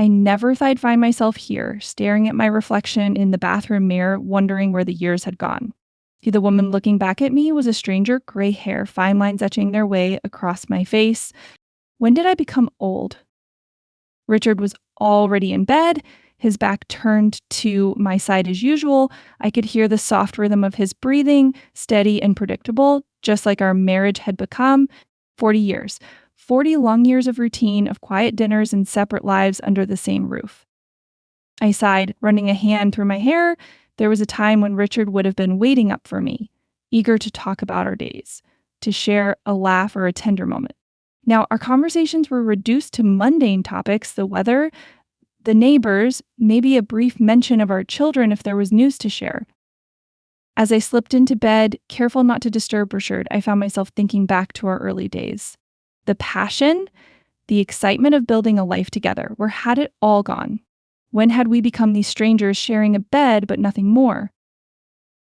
I never thought I'd find myself here, staring at my reflection in the bathroom mirror, wondering where the years had gone. See, the woman looking back at me was a stranger, gray hair, fine lines etching their way across my face. When did I become old? Richard was already in bed, his back turned to my side as usual. I could hear the soft rhythm of his breathing, steady and predictable, just like our marriage had become. 40 years. 40 long years of routine, of quiet dinners and separate lives under the same roof. I sighed, running a hand through my hair. There was a time when Richard would have been waiting up for me, eager to talk about our days, to share a laugh or a tender moment. Now, our conversations were reduced to mundane topics: the weather, the neighbors, maybe a brief mention of our children if there was news to share. As I slipped into bed, careful not to disturb Richard, I found myself thinking back to our early days. The passion, the excitement of building a life together. Where had it all gone? When had we become these strangers sharing a bed but nothing more?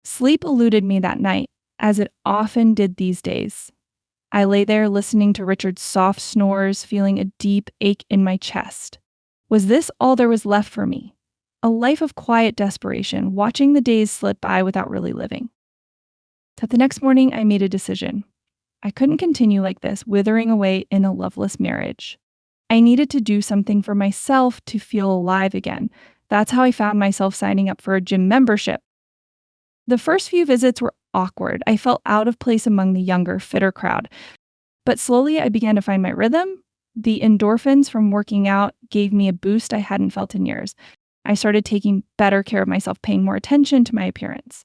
Sleep eluded me that night, as it often did these days. I lay there listening to Richard's soft snores, feeling a deep ache in my chest. Was this all there was left for me? A life of quiet desperation, watching the days slip by without really living. But the next morning, I made a decision. I couldn't continue like this, withering away in a loveless marriage. I needed to do something for myself to feel alive again. That's how I found myself signing up for a gym membership. The first few visits were awkward. I felt out of place among the younger, fitter crowd. But slowly, I began to find my rhythm. The endorphins from working out gave me a boost I hadn't felt in years. I started taking better care of myself, paying more attention to my appearance.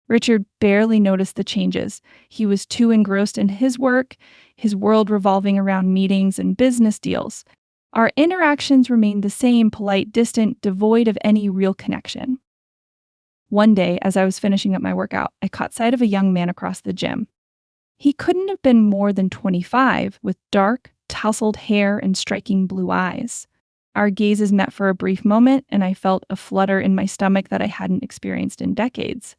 Richard barely noticed the changes. He was too engrossed in his work, his world revolving around meetings and business deals. Our interactions remained the same, polite, distant, devoid of any real connection. One day, as I was finishing up my workout, I caught sight of a young man across the gym. He couldn't have been more than 25, with dark, tousled hair and striking blue eyes. Our gazes met for a brief moment, and I felt a flutter in my stomach that I hadn't experienced in decades.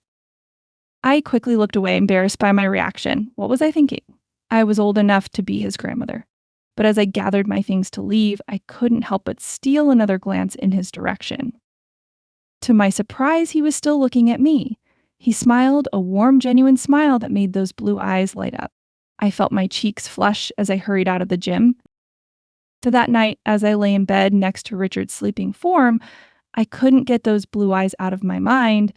I quickly looked away, embarrassed by my reaction. What was I thinking? I was old enough to be his grandmother. But as I gathered my things to leave, I couldn't help but steal another glance in his direction. To my surprise, he was still looking at me. He smiled, a warm, genuine smile that made those blue eyes light up. I felt my cheeks flush as I hurried out of the gym. So that night, as I lay in bed next to Richard's sleeping form, I couldn't get those blue eyes out of my mind.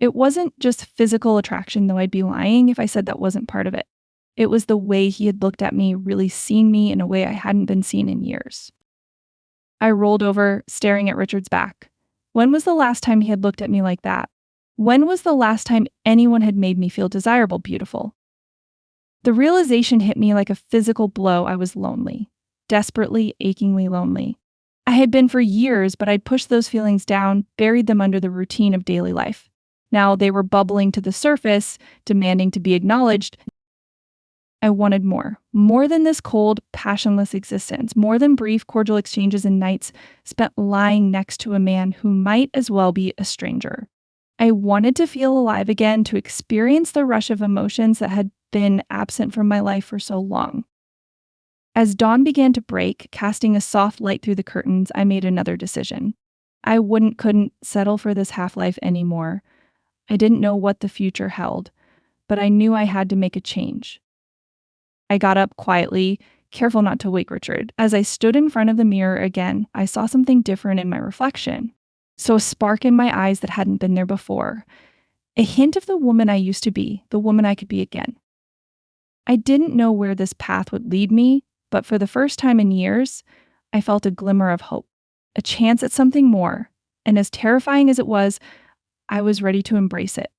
It wasn't just physical attraction, though I'd be lying if I said that wasn't part of it. It was the way he had looked at me, really seen me in a way I hadn't been seen in years. I rolled over, staring at Richard's back. When was the last time he had looked at me like that? When was the last time anyone had made me feel desirable, beautiful? The realization hit me like a physical blow. I was lonely, desperately, achingly lonely. I had been for years, but I'd pushed those feelings down, buried them under the routine of daily life. Now they were bubbling to the surface, demanding to be acknowledged. I wanted more than this cold, passionless existence, more than brief, cordial exchanges and nights spent lying next to a man who might as well be a stranger. I wanted to feel alive again, to experience the rush of emotions that had been absent from my life for so long. As dawn began to break, casting a soft light through the curtains, I made another decision. I couldn't settle for this half-life anymore. I didn't know what the future held, but I knew I had to make a change. I got up quietly, careful not to wake Richard. As I stood in front of the mirror again, I saw something different in my reflection. So a spark in my eyes that hadn't been there before. A hint of the woman I used to be, the woman I could be again. I didn't know where this path would lead me, but for the first time in years, I felt a glimmer of hope, a chance at something more. And as terrifying as it was, I was ready to embrace it.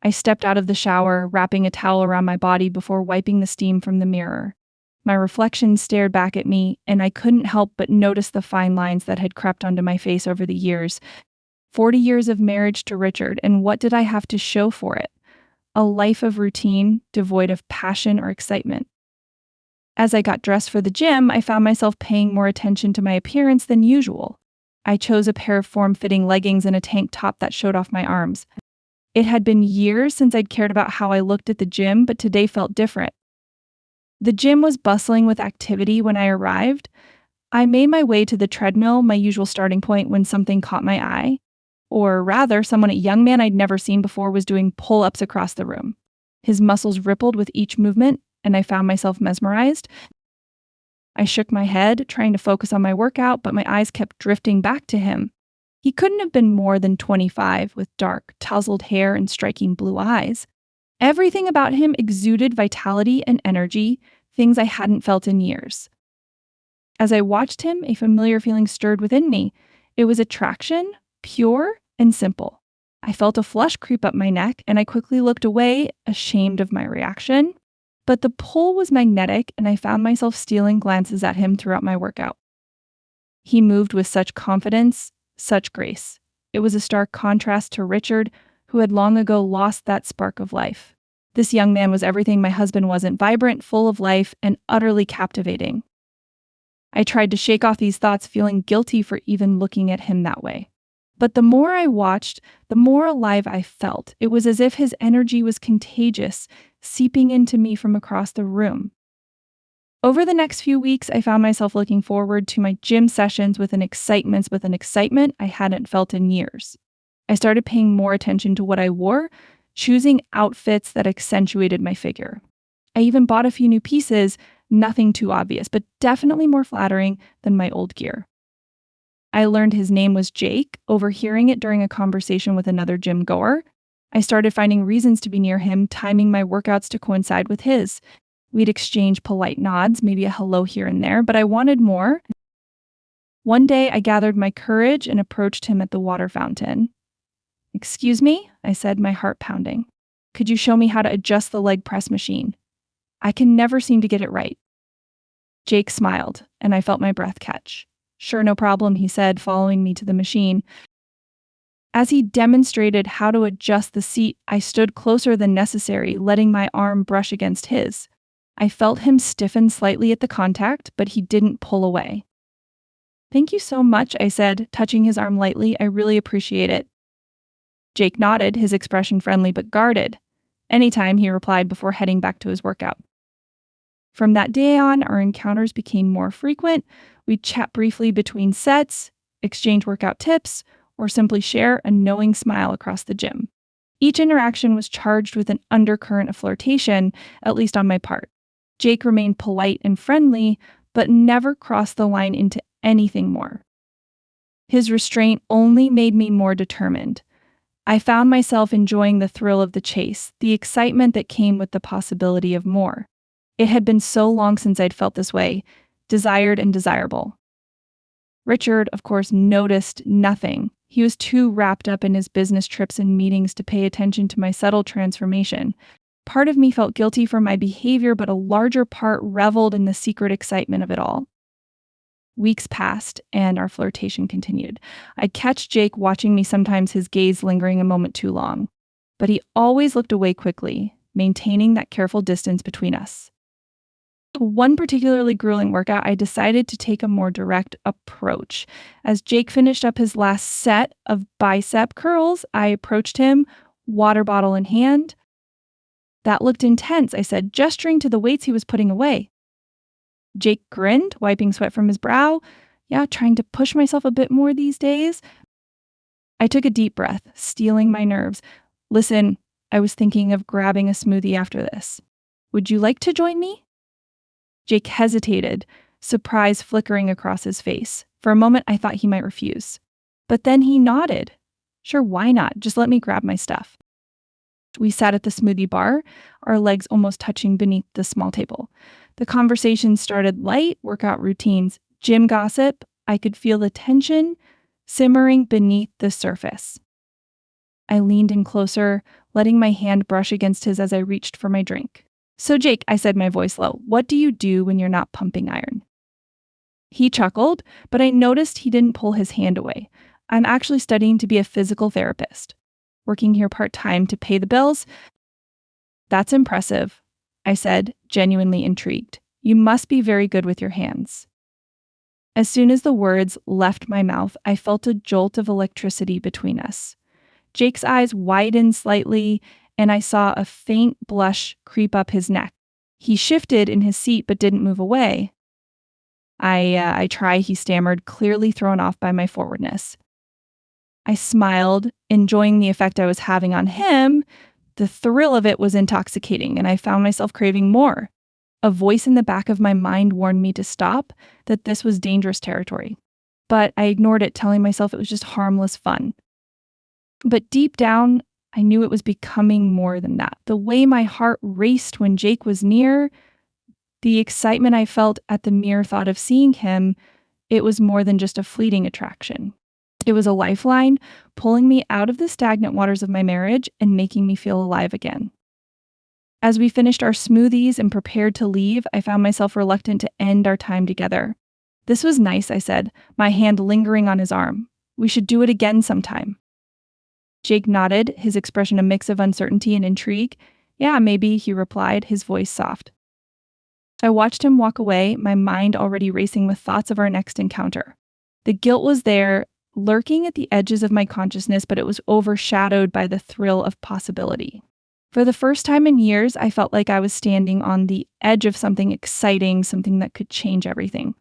I stepped out of the shower, wrapping a towel around my body before wiping the steam from the mirror. My reflection stared back at me, and I couldn't help but notice the fine lines that had crept onto my face over the years. 40 years of marriage to Richard, and what did I have to show for it? A life of routine, devoid of passion or excitement. As I got dressed for the gym, I found myself paying more attention to my appearance than usual. I chose a pair of form-fitting leggings and a tank top that showed off my arms. It had been years since I'd cared about how I looked at the gym, but today felt different. The gym was bustling with activity when I arrived. I made my way to the treadmill, my usual starting point, when something caught my eye. Or rather, a young man I'd never seen before, was doing pull ups across the room. His muscles rippled with each movement, and I found myself mesmerized. I shook my head, trying to focus on my workout, but my eyes kept drifting back to him. He couldn't have been more than 25, with dark, tousled hair and striking blue eyes. Everything about him exuded vitality and energy, things I hadn't felt in years. As I watched him, a familiar feeling stirred within me. It was attraction, pure and simple. I felt a flush creep up my neck, and I quickly looked away, ashamed of my reaction. But the pull was magnetic, and I found myself stealing glances at him throughout my workout. He moved with such confidence, such grace. It was a stark contrast to Richard, who had long ago lost that spark of life. This young man was everything my husband wasn't: vibrant, full of life, and utterly captivating. I tried to shake off these thoughts, feeling guilty for even looking at him that way. But the more I watched, the more alive I felt. It was as if his energy was contagious, seeping into me from across the room. Over the next few weeks, I found myself looking forward to my gym sessions with an excitement I hadn't felt in years. I started paying more attention to what I wore, choosing outfits that accentuated my figure. I even bought a few new pieces, nothing too obvious, but definitely more flattering than my old gear. I learned his name was Jake, overhearing it during a conversation with another gym goer. I started finding reasons to be near him, timing my workouts to coincide with his. We'd exchange polite nods, maybe a hello here and there, but I wanted more. One day, I gathered my courage and approached him at the water fountain. "Excuse me," I said, my heart pounding. "Could you show me how to adjust the leg press machine? I can never seem to get it right." Jake smiled, and I felt my breath catch. "Sure, no problem," he said, following me to the machine. As he demonstrated how to adjust the seat, I stood closer than necessary, letting my arm brush against his. I felt him stiffen slightly at the contact, but he didn't pull away. "Thank you so much," I said, touching his arm lightly. "I really appreciate it." Jake nodded, his expression friendly but guarded. "Anytime," he replied before heading back to his workout. From that day on, our encounters became more frequent. We'd chat briefly between sets, exchange workout tips, or simply share a knowing smile across the gym. Each interaction was charged with an undercurrent of flirtation, at least on my part. Jake remained polite and friendly, but never crossed the line into anything more. His restraint only made me more determined. I found myself enjoying the thrill of the chase, the excitement that came with the possibility of more. It had been so long since I'd felt this way, desired and desirable. Richard, of course, noticed nothing. He was too wrapped up in his business trips and meetings to pay attention to my subtle transformation. Part of me felt guilty for my behavior, but a larger part reveled in the secret excitement of it all. Weeks passed, and our flirtation continued. I'd catch Jake watching me, sometimes his gaze lingering a moment too long. But he always looked away quickly, maintaining that careful distance between us. One particularly grueling workout, I decided to take a more direct approach. As Jake finished up his last set of bicep curls, I approached him, water bottle in hand. "That looked intense," I said, gesturing to the weights he was putting away. Jake grinned, wiping sweat from his brow. "Yeah, trying to push myself a bit more these days." I took a deep breath, steeling my nerves. "Listen, I was thinking of grabbing a smoothie after this. Would you like to join me?" Jake hesitated, surprise flickering across his face. For a moment, I thought he might refuse. But then he nodded. "Sure, why not? Just let me grab my stuff." We sat at the smoothie bar, our legs almost touching beneath the small table. The conversation started light, workout routines, gym gossip. I could feel the tension simmering beneath the surface. I leaned in closer, letting my hand brush against his as I reached for my drink. "So Jake," I said, my voice low, "what do you do when you're not pumping iron?" He chuckled, but I noticed he didn't pull his hand away. "I'm actually studying to be a physical therapist. Working here part-time to pay the bills." "That's impressive," I said, genuinely intrigued. "You must be very good with your hands." As soon as the words left my mouth, I felt a jolt of electricity between us. Jake's eyes widened slightly, and I saw a faint blush creep up his neck. He shifted in his seat but didn't move away. I try, he stammered, clearly thrown off by my forwardness. I smiled, enjoying the effect I was having on him. The thrill of it was intoxicating, and I found myself craving more. A voice in the back of my mind warned me to stop, that this was dangerous territory. But I ignored it, telling myself it was just harmless fun. But deep down, I knew it was becoming more than that. The way my heart raced when Jake was near, the excitement I felt at the mere thought of seeing him, it was more than just a fleeting attraction. It was a lifeline, pulling me out of the stagnant waters of my marriage and making me feel alive again. As we finished our smoothies and prepared to leave, I found myself reluctant to end our time together. "This was nice," I said, my hand lingering on his arm. "We should do it again sometime." Jake nodded, his expression a mix of uncertainty and intrigue. "Yeah, maybe," he replied, his voice soft. I watched him walk away, my mind already racing with thoughts of our next encounter. The guilt was there, lurking at the edges of my consciousness, but it was overshadowed by the thrill of possibility. For the first time in years, I felt like I was standing on the edge of something exciting, something that could change everything.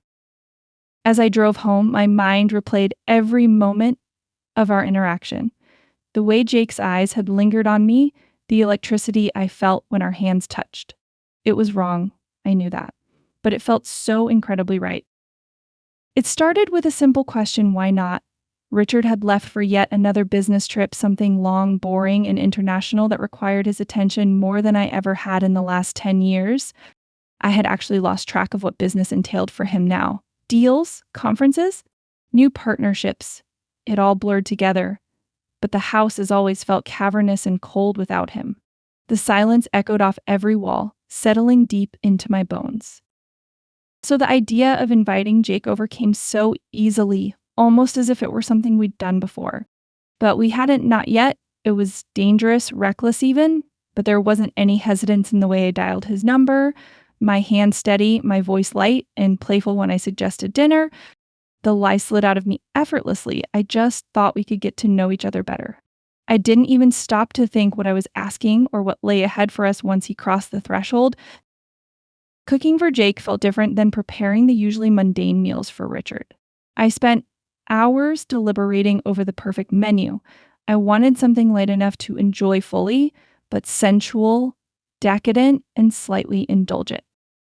As I drove home, my mind replayed every moment of our interaction. The way Jake's eyes had lingered on me, the electricity I felt when our hands touched. It was wrong, I knew that, but it felt so incredibly right. It started with a simple question: why not? Richard had left for yet another business trip, something long, boring, and international that required his attention more than I ever had in the last 10 years. I had actually lost track of what business entailed for him now. Deals, conferences, new partnerships. It all blurred together. But the house has always felt cavernous and cold without him. The silence echoed off every wall, settling deep into my bones. So the idea of inviting Jake over came so easily, almost as if it were something we'd done before. But we hadn't, not yet. It was dangerous, reckless even, but there wasn't any hesitance in the way I dialed his number, my hand steady, my voice light and playful when I suggested dinner. The lie slid out of me effortlessly. I just thought we could get to know each other better. I didn't even stop to think what I was asking or what lay ahead for us once he crossed the threshold. Cooking for Jake felt different than preparing the usually mundane meals for Richard. I spent hours deliberating over the perfect menu. I wanted something light enough to enjoy fully, but sensual, decadent, and slightly indulgent.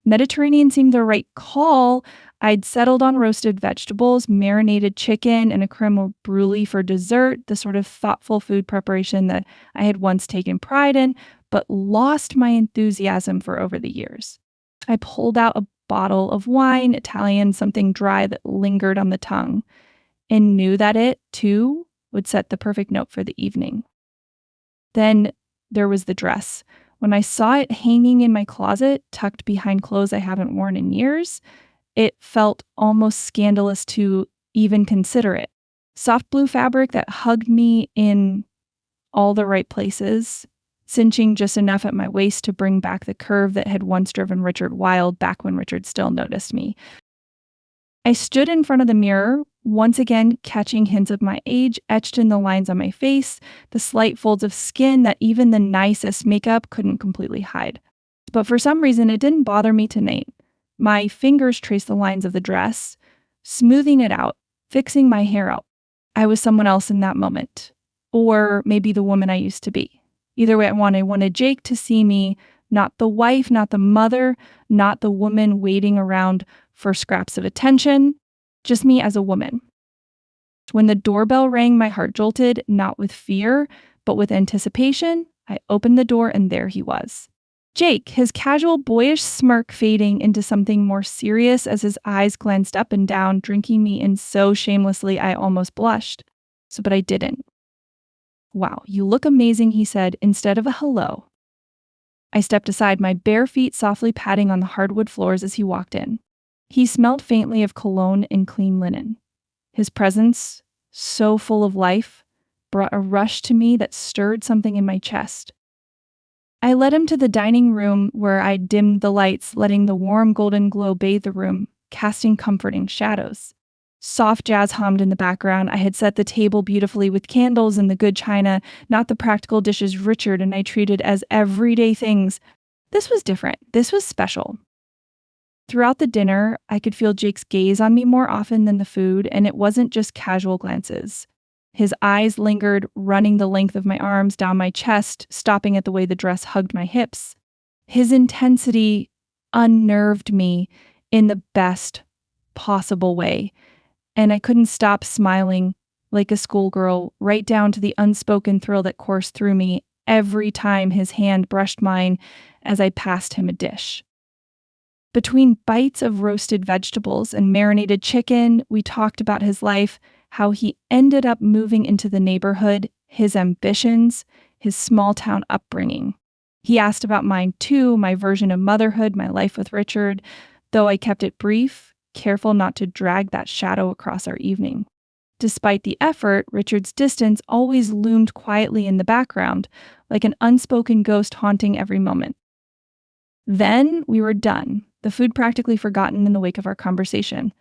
Mediterranean seemed the right call. I'd settled on roasted vegetables, marinated chicken, and a creme brulee for dessert, the sort of thoughtful food preparation that I had once taken pride in, but lost my enthusiasm for over the years. I pulled out a bottle of wine, Italian, something dry that lingered on the tongue, and knew that it, too, would set the perfect note for the evening. Then there was the dress. When I saw it hanging in my closet, tucked behind clothes I haven't worn in years, it felt almost scandalous to even consider it. Soft blue fabric that hugged me in all the right places, cinching just enough at my waist to bring back the curve that had once driven Richard wild back when Richard still noticed me. I stood in front of the mirror, once again catching hints of my age etched in the lines on my face, the slight folds of skin that even the nicest makeup couldn't completely hide. But for some reason, it didn't bother me tonight. My fingers traced the lines of the dress, smoothing it out, fixing my hair out. I was someone else in that moment. Or maybe the woman I used to be. Either way, I wanted Jake to see me, not the wife, not the mother, not the woman waiting around for scraps of attention, just me as a woman. When the doorbell rang, my heart jolted, not with fear, but with anticipation. I opened the door and there he was. Jake, his casual boyish smirk fading into something more serious as his eyes glanced up and down, drinking me in so shamelessly I almost blushed. But I didn't. "Wow, you look amazing," he said, instead of a hello. I stepped aside, my bare feet softly patting on the hardwood floors as he walked in. He smelled faintly of cologne and clean linen. His presence, so full of life, brought a rush to me that stirred something in my chest. I led him to the dining room where I dimmed the lights, letting the warm golden glow bathe the room, casting comforting shadows. Soft jazz hummed in the background. I had set the table beautifully with candles and the good china, not the practical dishes Richard and I treated as everyday things. This was different. This was special. Throughout the dinner, I could feel Jake's gaze on me more often than the food, and it wasn't just casual glances. His eyes lingered, running the length of my arms down my chest, stopping at the way the dress hugged my hips. His intensity unnerved me in the best possible way, and I couldn't stop smiling like a schoolgirl, right down to the unspoken thrill that coursed through me every time his hand brushed mine as I passed him a dish. Between bites of roasted vegetables and marinated chicken, we talked about his life, how he ended up moving into the neighborhood, his ambitions, his small town upbringing. He asked about mine too, my version of motherhood, my life with Richard, though I kept it brief, careful not to drag that shadow across our evening. Despite the effort, Richard's distance always loomed quietly in the background, like an unspoken ghost haunting every moment. Then we were done, the food practically forgotten in the wake of our conversation.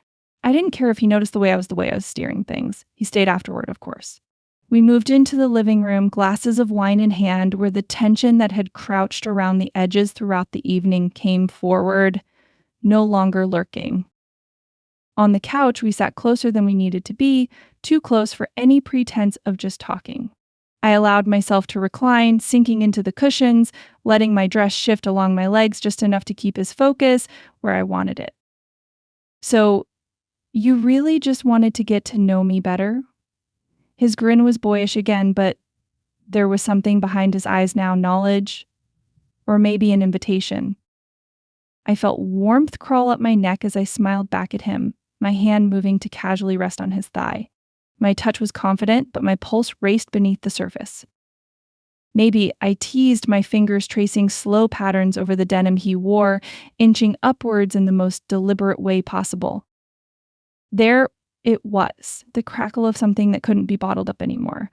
I didn't care if he noticed the way I was steering things. He stayed afterward, of course. We moved into the living room, glasses of wine in hand, where the tension that had crouched around the edges throughout the evening came forward, no longer lurking. On the couch, we sat closer than we needed to be, too close for any pretense of just talking. I allowed myself to recline, sinking into the cushions, letting my dress shift along my legs just enough to keep his focus where I wanted it. So, you really just wanted to get to know me better? His grin was boyish again, but there was something behind his eyes now, knowledge, or maybe an invitation. I felt warmth crawl up my neck as I smiled back at him, my hand moving to casually rest on his thigh. My touch was confident, but my pulse raced beneath the surface. Maybe I teased, my fingers tracing slow patterns over the denim he wore, inching upwards in the most deliberate way possible. There it was, the crackle of something that couldn't be bottled up anymore.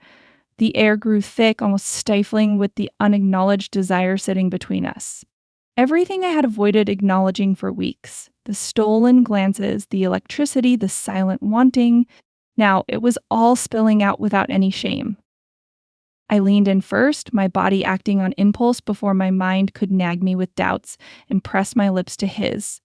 The air grew thick, almost stifling, with the unacknowledged desire sitting between us. Everything I had avoided acknowledging for weeks, the stolen glances, the electricity, the silent wanting, now it was all spilling out without any shame. I leaned in first, my body acting on impulse before my mind could nag me with doubts, and pressed my lips to his.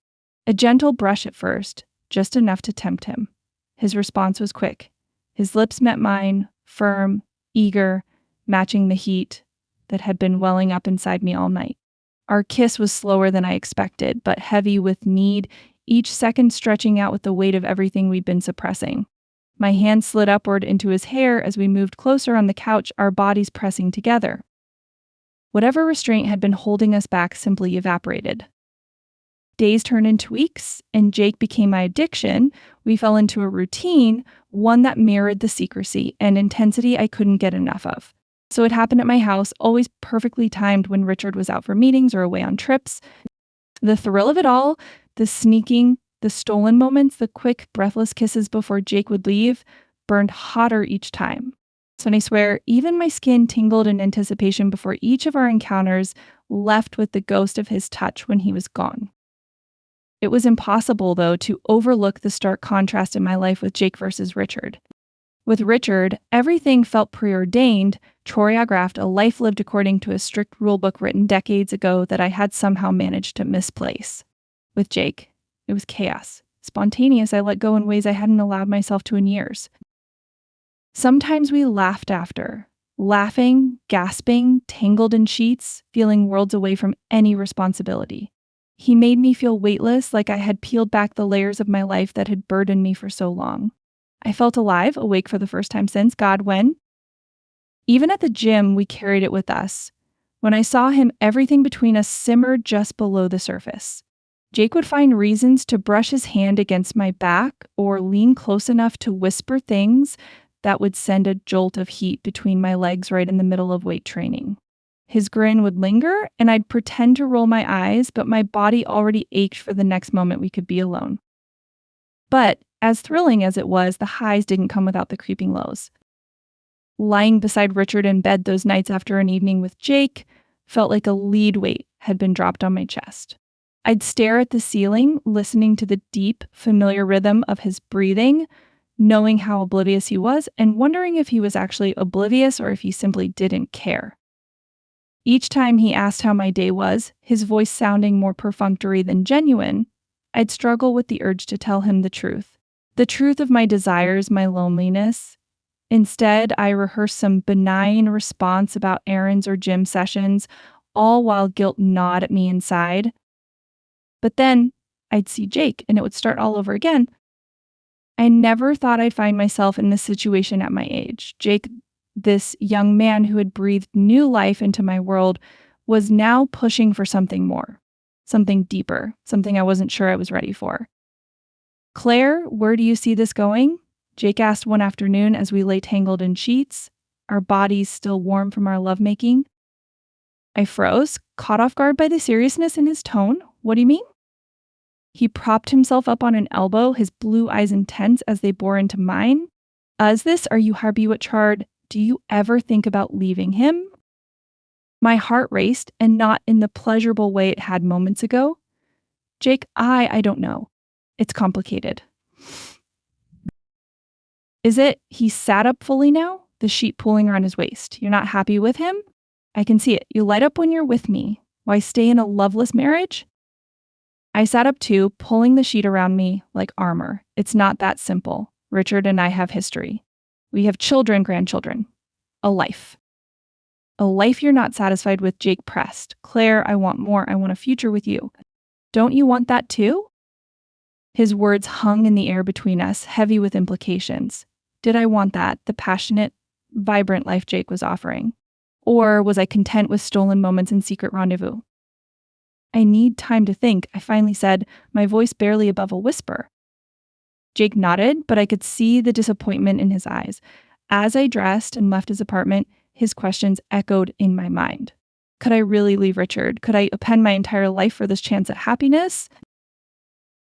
A gentle brush at first, just enough to tempt him. His response was quick. His lips met mine, firm, eager, matching the heat that had been welling up inside me all night. Our kiss was slower than I expected, but heavy with need, each second stretching out with the weight of everything we'd been suppressing. My hand slid upward into his hair as we moved closer on the couch, our bodies pressing together. Whatever restraint had been holding us back simply evaporated. Days turned into weeks, and Jake became my addiction. We fell into a routine, one that mirrored the secrecy and intensity I couldn't get enough of. So it happened at my house, always perfectly timed when Richard was out for meetings or away on trips. The thrill of it all, the sneaking, the stolen moments, the quick, breathless kisses before Jake would leave, burned hotter each time. So I swear, even my skin tingled in anticipation before each of our encounters, left with the ghost of his touch when he was gone. It was impossible, though, to overlook the stark contrast in my life with Jake versus Richard. With Richard, everything felt preordained, choreographed, a life lived according to a strict rulebook written decades ago that I had somehow managed to misplace. With Jake, it was chaos. Spontaneous, I let go in ways I hadn't allowed myself to in years. Sometimes we laughed after, laughing, gasping, tangled in sheets, feeling worlds away from any responsibility. He made me feel weightless, like I had peeled back the layers of my life that had burdened me for so long. I felt alive, awake for the first time since God when, even at the gym, we carried it with us. When I saw him, everything between us simmered just below the surface. Jake would find reasons to brush his hand against my back or lean close enough to whisper things that would send a jolt of heat between my legs right in the middle of weight training. His grin would linger, and I'd pretend to roll my eyes, but my body already ached for the next moment we could be alone. But as thrilling as it was, the highs didn't come without the creeping lows. Lying beside Richard in bed those nights after an evening with Jake felt like a lead weight had been dropped on my chest. I'd stare at the ceiling, listening to the deep, familiar rhythm of his breathing, knowing how oblivious he was, and wondering if he was actually oblivious or if he simply didn't care. Each time he asked how my day was, his voice sounding more perfunctory than genuine, I'd struggle with the urge to tell him the truth of my desires, my loneliness. Instead, I rehearsed some benign response about errands or gym sessions, all while guilt gnawed at me inside. But then I'd see Jake and it would start all over again. I never thought I'd find myself in this situation at my age. Jake, this young man who had breathed new life into my world, was now pushing for something more, something deeper, something I wasn't sure I was ready for. "Claire, where do you see this going?" Jake asked one afternoon as we lay tangled in sheets, our bodies still warm from our lovemaking. I froze, caught off guard by the seriousness in his tone. "What do you mean?" He propped himself up on an elbow, his blue eyes intense as they bore into mine. "Is this, are you Harbiwat Chard? Do you ever think about leaving him?" My heart raced, and not in the pleasurable way it had moments ago. "Jake, I don't know. It's complicated." "Is it?" He sat up fully now, the sheet pulling around his waist. "You're not happy with him? I can see it. You light up when you're with me. Why stay in a loveless marriage?" I sat up too, pulling the sheet around me like armor. "It's not that simple. Richard and I have history. We have children, grandchildren. A life. A life you're not satisfied with," Jake pressed. "Claire, I want more. I want a future with you. Don't you want that too?" His words hung in the air between us, heavy with implications. Did I want that, the passionate, vibrant life Jake was offering? Or was I content with stolen moments and secret rendezvous? "I need time to think," I finally said, my voice barely above a whisper. Jake nodded, but I could see the disappointment in his eyes. As I dressed and left his apartment, his questions echoed in my mind. Could I really leave Richard? Could I append my entire life for this chance at happiness?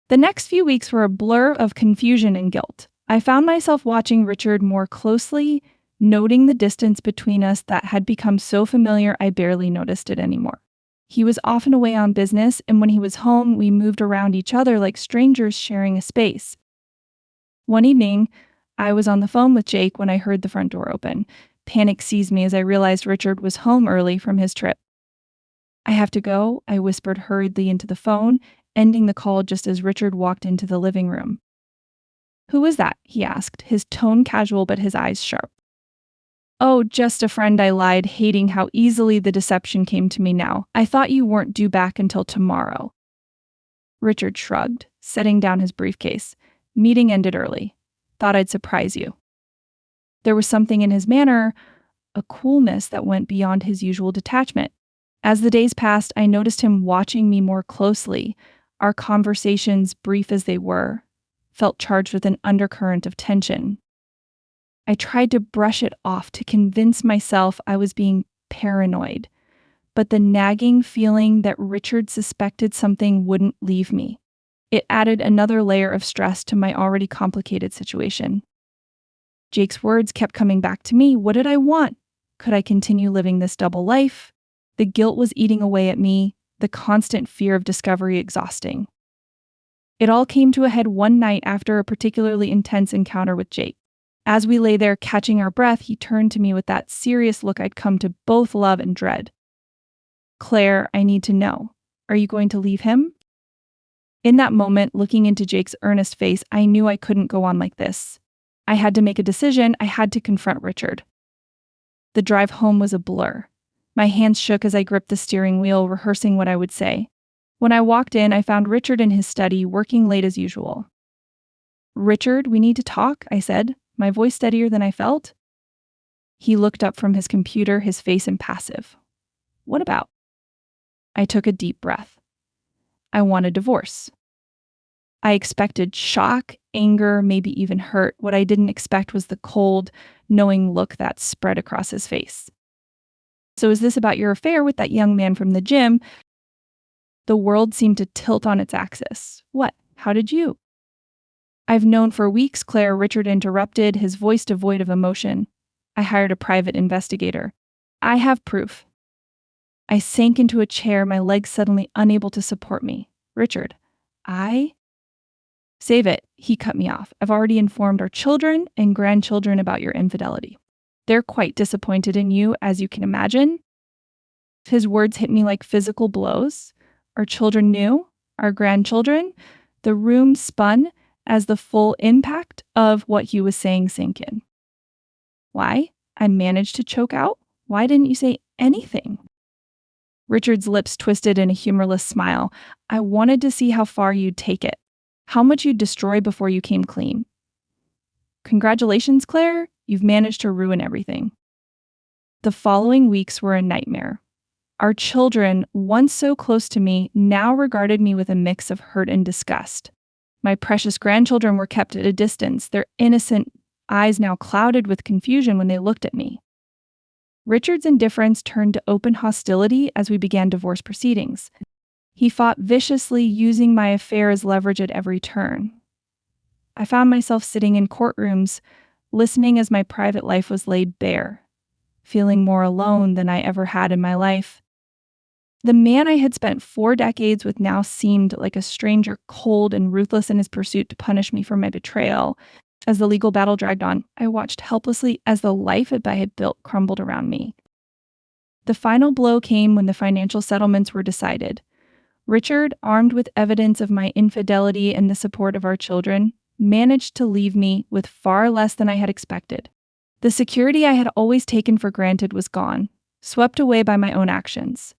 The next few weeks were a blur of confusion and guilt. I found myself watching Richard more closely, noting the distance between us that had become so familiar I barely noticed it anymore. He was often away on business, and when he was home, we moved around each other like strangers sharing a space. One evening, I was on the phone with Jake when I heard the front door open. Panic seized me as I realized Richard was home early from his trip. "I have to go," I whispered hurriedly into the phone, ending the call just as Richard walked into the living room. "Who was that?" he asked, his tone casual but his eyes sharp. "Oh, just a friend," I lied, hating how easily the deception came to me now. "I thought you weren't due back until tomorrow." Richard shrugged, setting down his briefcase. "Meeting ended early. Thought I'd surprise you." There was something in his manner, a coolness that went beyond his usual detachment. As the days passed, I noticed him watching me more closely. Our conversations, brief as they were, felt charged with an undercurrent of tension. I tried to brush it off to convince myself I was being paranoid, but the nagging feeling that Richard suspected something wouldn't leave me. It added another layer of stress to my already complicated situation. Jake's words kept coming back to me. What did I want? Could I continue living this double life? The guilt was eating away at me, the constant fear of discovery exhausting. It all came to a head one night after a particularly intense encounter with Jake. As we lay there catching our breath, he turned to me with that serious look I'd come to both love and dread. "Claire, I need to know. Are you going to leave him?" In that moment, looking into Jake's earnest face, I knew I couldn't go on like this. I had to make a decision. I had to confront Richard. The drive home was a blur. My hands shook as I gripped the steering wheel, rehearsing what I would say. When I walked in, I found Richard in his study, working late as usual. "Richard, we need to talk," I said, my voice steadier than I felt. He looked up from his computer, his face impassive. "What about?" I took a deep breath. "I want a divorce." I expected shock, anger, maybe even hurt. What I didn't expect was the cold, knowing look that spread across his face. "So is this about your affair with that young man from the gym?" The world seemed to tilt on its axis. "What? How did you?" "I've known for weeks," Claire, Richard interrupted, his voice devoid of emotion. "I hired a private investigator. I have proof." I sank into a chair, my legs suddenly unable to support me. "Richard, Save it," he cut me off. "I've already informed our children and grandchildren about your infidelity. They're quite disappointed in you, as you can imagine." His words hit me like physical blows. Our children knew, our grandchildren. The room spun as the full impact of what he was saying sank in. Why? I managed to choke out. Why didn't you say anything? Richard's lips twisted in a humorless smile. I wanted to see how far you'd take it, how much you'd destroy before you came clean. Congratulations, Claire. You've managed to ruin everything. The following weeks were a nightmare. Our children, once so close to me, now regarded me with a mix of hurt and disgust. My precious grandchildren were kept at a distance, their innocent eyes now clouded with confusion when they looked at me. Richard's indifference turned to open hostility as we began divorce proceedings. He fought viciously, using my affair as leverage at every turn. I found myself sitting in courtrooms, listening as my private life was laid bare, feeling more alone than I ever had in my life. The man I had spent 4 decades with now seemed like a stranger, cold and ruthless in his pursuit to punish me for my betrayal. As the legal battle dragged on, I watched helplessly as the life that I had built crumbled around me. The final blow came when the financial settlements were decided. Richard, armed with evidence of my infidelity and the support of our children, managed to leave me with far less than I had expected. The security I had always taken for granted was gone, swept away by my own actions.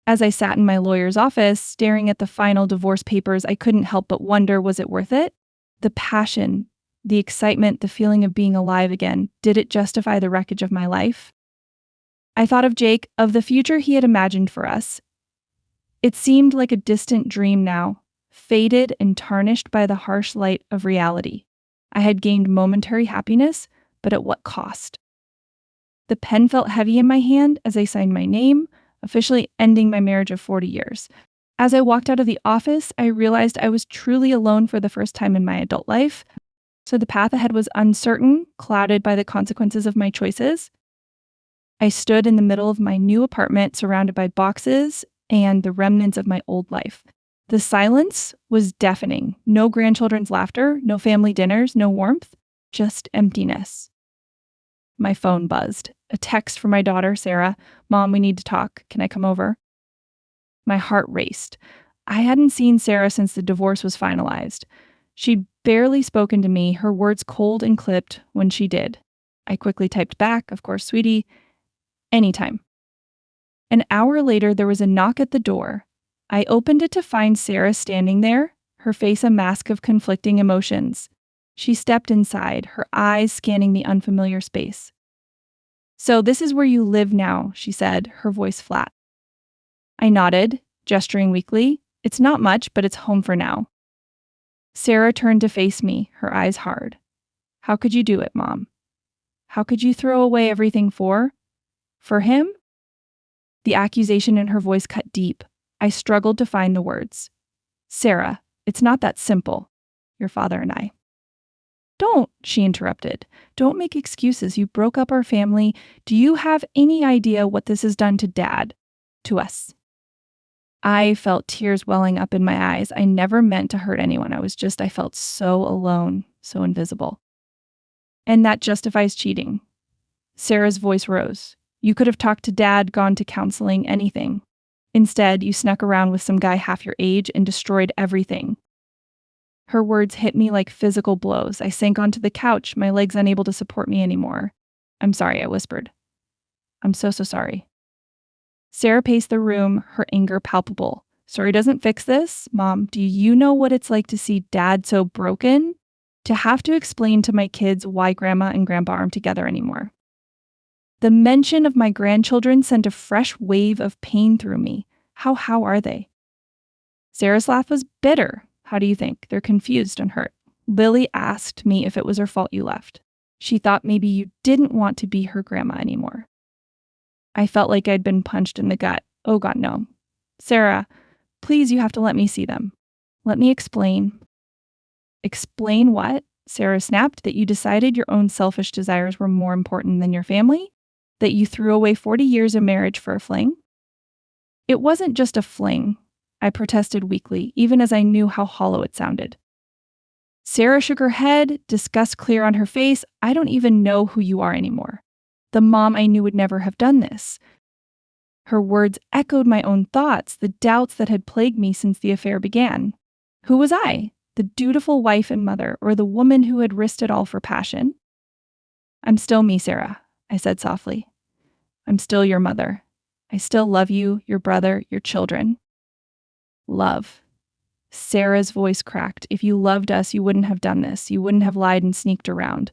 As I sat in my lawyer's office, staring at the final divorce papers, I couldn't help but wonder, was it worth it? The passion, the excitement, the feeling of being alive again, did it justify the wreckage of my life? I thought of Jake, of the future he had imagined for us. It seemed like a distant dream now, faded and tarnished by the harsh light of reality. I had gained momentary happiness, but at what cost? The pen felt heavy in my hand as I signed my name, officially ending my marriage of 40 years. As I walked out of the office, I realized I was truly alone for the first time in my adult life. So the path ahead was uncertain, clouded by the consequences of my choices. I stood in the middle of my new apartment, surrounded by boxes and the remnants of my old life. The silence was deafening. No grandchildren's laughter, no family dinners, no warmth, just emptiness. My phone buzzed. A text from my daughter, Sarah. Mom, we need to talk. Can I come over? My heart raced. I hadn't seen Sarah since the divorce was finalized. She'd barely spoken to me, her words cold and clipped when she did. I quickly typed back, of course, sweetie, anytime. An hour later, there was a knock at the door. I opened it to find Sarah standing there, her face a mask of conflicting emotions. She stepped inside, her eyes scanning the unfamiliar space. So this is where you live now, she said, her voice flat. I nodded, gesturing weakly. It's not much, but it's home for now. Sarah turned to face me, her eyes hard. How could you do it, Mom? How could you throw away everything for him? The accusation in her voice cut deep. I struggled to find the words. Sarah, it's not that simple. Your father and I. Don't, she interrupted. Don't make excuses. You broke up our family. Do you have any idea what this has done to Dad? To us? I felt tears welling up in my eyes. I never meant to hurt anyone. I felt so alone, so invisible. And that justifies cheating. Sarah's voice rose. You could have talked to Dad, gone to counseling, anything. Instead, you snuck around with some guy half your age and destroyed everything. Her words hit me like physical blows. I sank onto the couch, my legs unable to support me anymore. I'm sorry, I whispered. I'm so sorry. Sarah paced the room, her anger palpable. Sorry doesn't fix this. Mom, do you know what it's like to see Dad so broken? To have to explain to my kids why Grandma and Grandpa aren't together anymore. The mention of my grandchildren sent a fresh wave of pain through me. How are they? Sarah's laugh was bitter. How do you think? They're confused and hurt. Lily asked me if it was her fault you left. She thought maybe you didn't want to be her grandma anymore. I felt like I'd been punched in the gut. Oh God, no. Sarah, please, you have to let me see them. Let me explain. Explain what? Sarah snapped. That you decided your own selfish desires were more important than your family? That you threw away 40 years of marriage for a fling? It wasn't just a fling. I protested weakly, even as I knew how hollow it sounded. Sarah shook her head, disgust clear on her face. I don't even know who you are anymore. The mom I knew would never have done this. Her words echoed my own thoughts, the doubts that had plagued me since the affair began. Who was I? The dutiful wife and mother, or the woman who had risked it all for passion? I'm still me, Sarah, I said softly. I'm still your mother. I still love you, your brother, your children. Love. Sarah's voice cracked. If you loved us, you wouldn't have done this. You wouldn't have lied and sneaked around.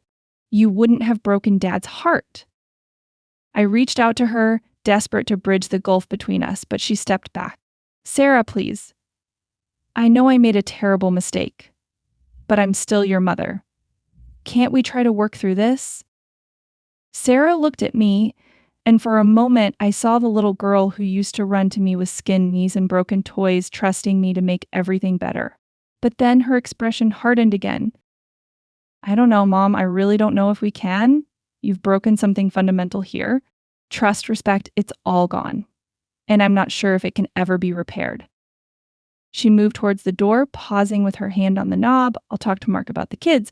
You wouldn't have broken Dad's heart. I reached out to her, desperate to bridge the gulf between us, but she stepped back. Sarah, please. I know I made a terrible mistake, but I'm still your mother. Can't we try to work through this? Sarah looked at me, and for a moment I saw the little girl who used to run to me with skinned knees and broken toys, trusting me to make everything better. But then her expression hardened again. I don't know, Mom. I really don't know if we can. You've broken something fundamental here. Trust, respect, it's all gone. And I'm not sure if it can ever be repaired. She moved towards the door, pausing with her hand on the knob. I'll talk to Mark about the kids.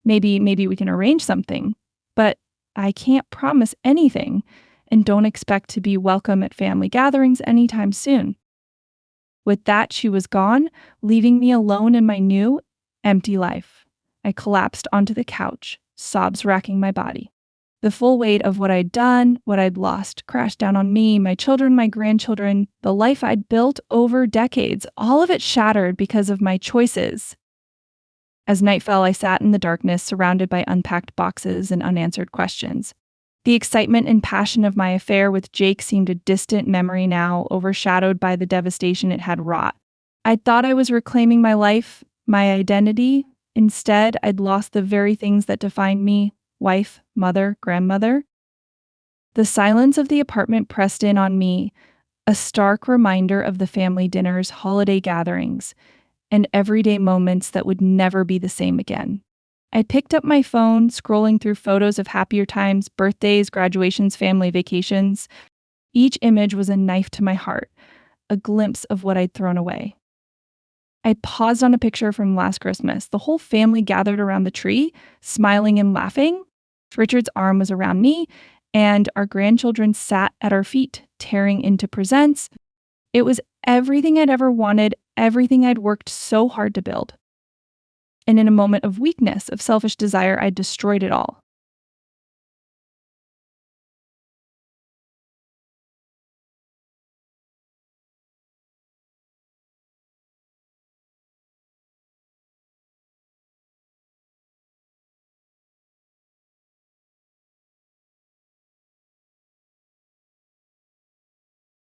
Maybe we can arrange something. But I can't promise anything, and don't expect to be welcome at family gatherings anytime soon. With that, she was gone, leaving me alone in my new, empty life. I collapsed onto the couch, sobs racking my body. The full weight of what I'd done, what I'd lost, crashed down on me, my children, my grandchildren, the life I'd built over decades, all of it shattered because of my choices. As night fell, I sat in the darkness, surrounded by unpacked boxes and unanswered questions. The excitement and passion of my affair with Jake seemed a distant memory now, overshadowed by the devastation it had wrought. I'd thought I was reclaiming my life, my identity. Instead, I'd lost the very things that defined me: wife, mother, grandmother. The silence of the apartment pressed in on me, a stark reminder of the family dinners, holiday gatherings, and everyday moments that would never be the same again. I picked up my phone, scrolling through photos of happier times, birthdays, graduations, family vacations. Each image was a knife to my heart, a glimpse of what I'd thrown away. I paused on a picture from last Christmas. The whole family gathered around the tree, smiling and laughing. Richard's arm was around me, and our grandchildren sat at our feet, tearing into presents. It was everything I'd ever wanted, everything I'd worked so hard to build. And in a moment of weakness, of selfish desire, I destroyed it all.